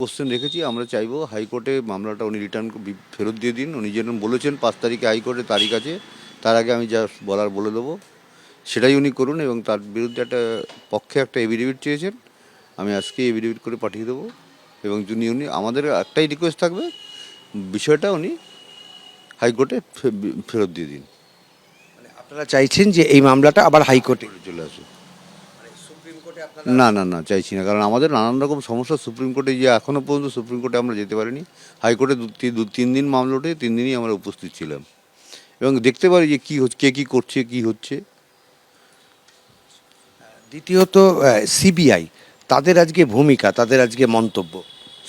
Question রেখেছি, আমরা চাইবো হাইকোর্টে মামলাটা উনি রিটার্ন ফেরত দিয়ে দিন। উনি যেন বলেছেন 5 তারিখে হাইকোর্টে তারিখ আছে, তার আগে আমি যা বলার বলে দেবো, সেটাই উনি করুন। এবং তার বিরুদ্ধে পক্ষে একটা এফিডেভিট চেয়েছেন, আমি আজকে এফিডেভিট করে পাঠিয়ে দেবো। এবং উনি আমাদের একটাই রিকোয়েস্ট থাকবে, বিষয়টা উনি হাইকোর্টে ফেরত দিয়ে দিন। আপনারা চাইছেন যে এই মামলাটা আবার হাইকোর্টে চলে আসুন। না চাইছি না, কারণ আমাদের নানান রকম সমস্যা সুপ্রিম কোর্টে, যে এখনও পর্যন্ত সুপ্রিম কোর্টে আমরা যেতে পারিনি। হাইকোর্টে 3 দিন মামলা ওঠে, 3 দিনই আমরা উপস্থিত ছিলাম এবং দেখতে পারি যে কী হচ্ছে, কে কী করছে, কী হচ্ছে। দ্বিতীয়ত সিবিআই তাদের আজকে ভূমিকা, তাদের আজকে মন্তব্য।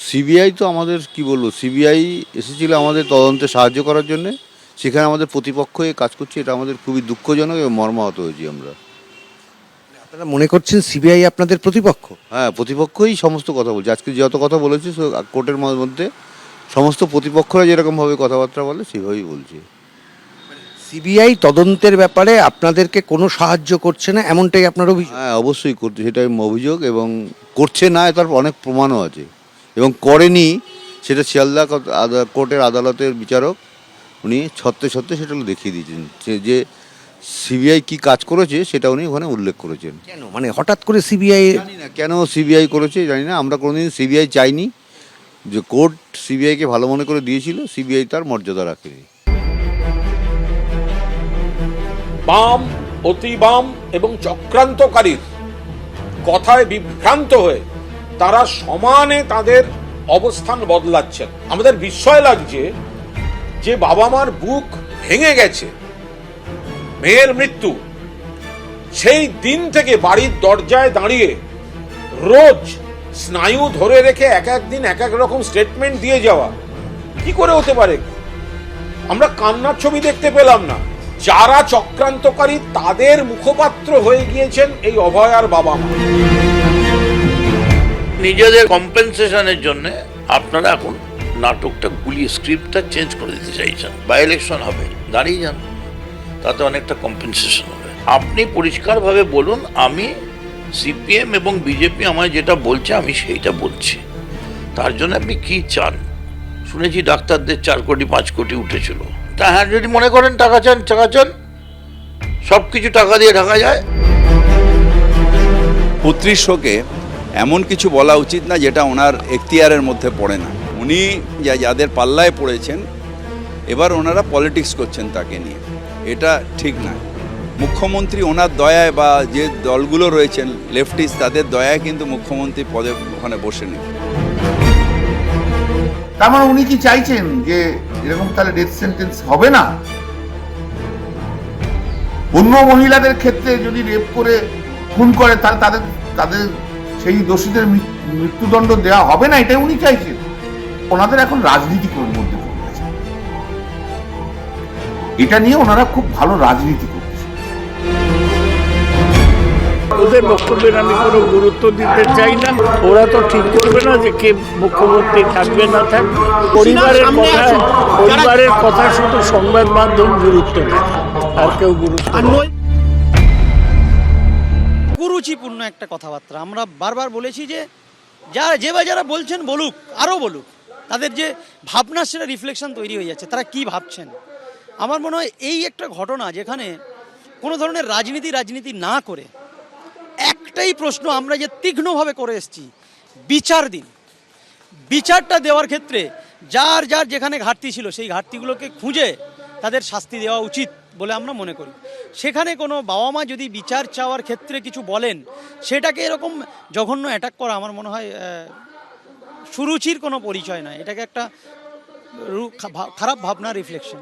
সিবিআই তো আমাদের কি বলবো, সিবিআই এসেছিল আমাদের তদন্তে সাহায্য করার জন্যে, সেখানে আমাদের প্রতিপক্ষ হয়ে কাজ করছে। এটা আমাদের খুবই দুঃখজনক এবং মর্মাহত হয়েছি আমরা। আপনারা মনে করছেন সিবিআই আপনাদের প্রতিপক্ষ? হ্যাঁ, প্রতিপক্ষই সমস্ত কথা বলছে। আজকে যত কথা বলেছে কোর্টের মধ্যে সমস্ত প্রতিপক্ষরা যেরকমভাবে কথাবার্তা বলে সেভাবেই বলছে। সিবিআই তদন্তের ব্যাপারে আপনাদেরকে কোনো সাহায্য করছে না, এমনটাই আপনার অভিযোগ? হ্যাঁ, অবশ্যই করছে, সেটাই অভিযোগ। এবং করছে না, তার অনেক প্রমাণও আছে। এবং করেনি সেটা শিয়ালদা কোর্টের আদালতের বিচারক উনি সত্ত্বে সেটা দেখিয়ে দিয়েছেন, যে সিবিআই কি কাজ করেছে সেটা উনি ওখানে উল্লেখ করেছেন। কেন, মানে হঠাৎ করে সিবিআই? জানি না কেন সিবিআই করেছে, জানি না। আমরা কোনোদিন সিবিআই চাইনি। যে কোর্ট সিবিআইকে ভালো মনে করে দিয়েছিল, সিবিআই তার মর্যাদা রাখেনি। বাম, অতি বাম এবং চক্রান্তকারীর কথায় বিভ্রান্ত হয়ে তারা সমানে তাদের অবস্থান বদলাচ্ছেন। আমাদের বিস্ময় লাগছে যে বাবা মার বুক ভেঙে গেছে, মেয়ের মৃত্যু, সেই দিন থেকে বাড়ির দরজায় দাঁড়িয়ে রোজ স্নায়ু ধরে রেখে এক দিন এক রকম স্টেটমেন্ট দিয়ে যাওয়া কি করে হতে পারে? আমরা কান্নার ছবি দেখতে পেলাম না। যারা চক্রান্তকারী তাদের মুখপাত্র হয়ে গিয়েছেন এই অভয়ার বাবা মা। নিজেদের কম্পেনসেশনের জন্য আপনারা এখন নাটকটা গুলিয়ে স্ক্রিপ্টটা চেঞ্জ করে দিতে চাইছেন। বাই ইলেকশন হবে, দাঁড়িয়ে যান, তাতে অনেকটা কম্পেনসেশন হবে। আপনি পরিষ্কারভাবে বলুন, আমি সিপিএম এবং বিজেপি আমায় যেটা বলছে আমি সেইটা বলছি। তার জন্য আপনি কি চান? শুনেছি ডাক্তারদের 4 কোটি 5 কোটি উঠেছিল। তা হ্যাঁ, যদি মনে করেন টাকা চান, সব কিছু টাকা দিয়ে ঢাকা যায়। পুত্রীর শোকে এমন কিছু বলা উচিত না যেটা ওনার এখতিয়ারের মধ্যে পড়ে না। উনি যাদের পাল্লায় পড়েছেন, এবার ওনারা পলিটিক্স করছেন তাকে নিয়ে, এটা ঠিক না। মুখ্যমন্ত্রী ওনার দয়ায় বা যে দলগুলো রয়েছেন লেফটিস্ট, তাদের দয়ায় কিন্তু মুখ্যমন্ত্রী পদে ওখানে বসে নেই। তার মানে উনি কি চাইছেন যে এরকম তাহলে ডেথ সেন্টেন্স হবে না? অন্য মহিলাদের ক্ষেত্রে যদি রেপ করে খুন করে তাহলে তাদের সেই দোষীদের মৃত্যুদণ্ড দেওয়া হবে না, এটাই উনি চাইছেন। ওনাদের এখন রাজনীতি মধ্যে চলে গেছে, এটা নিয়ে ওনারা খুব ভালো রাজনীতি করছে। ওদের বক্তব্যের আমি কোনো গুরুত্ব দিতে চাই না। ওরা তো ঠিক করবে না যে কে মুখ্যমন্ত্রী থাকবে না থাকবে। পরিবারের কথা শুধু সংবাদ মাধ্যম গুরুত্ব দেয়, আর কেউ গুরুত্ব নয়। কুরুচিপূর্ণ একটা কথাবার্তা। আমরা বারবার বলেছি যে যারা বলছেন বলুক, আরও বলুক। তাদের যে ভাবনা সেটা রিফ্লেকশন তৈরি হয়ে যাচ্ছে, তারা কি ভাবছেন। আমার মনে হয় এই একটা ঘটনা যেখানে কোনো ধরনের রাজনীতি না করে একটাই প্রশ্ন আমরা যে তীক্ষ্ণভাবে করে এসেছি, বিচার দিন। বিচারটা দেওয়ার ক্ষেত্রে যার যেখানে ঘাটতি ছিল সেই ঘাটতিগুলোকে খুঁজে তাদের শাস্তি দেওয়া উচিত বলে আমরা মনে করি। সেখানে কোনো বাবা মা যদি বিচার চাওয়ার ক্ষেত্রে কিছু বলেন, সেটাকে এরকম জঘন্য অ্যাটাক করা আমার মনে হয় সুরুচির কোনো পরিচয় নয়। এটাকে একটা খারাপ ভাবনা রিফ্লেকশন।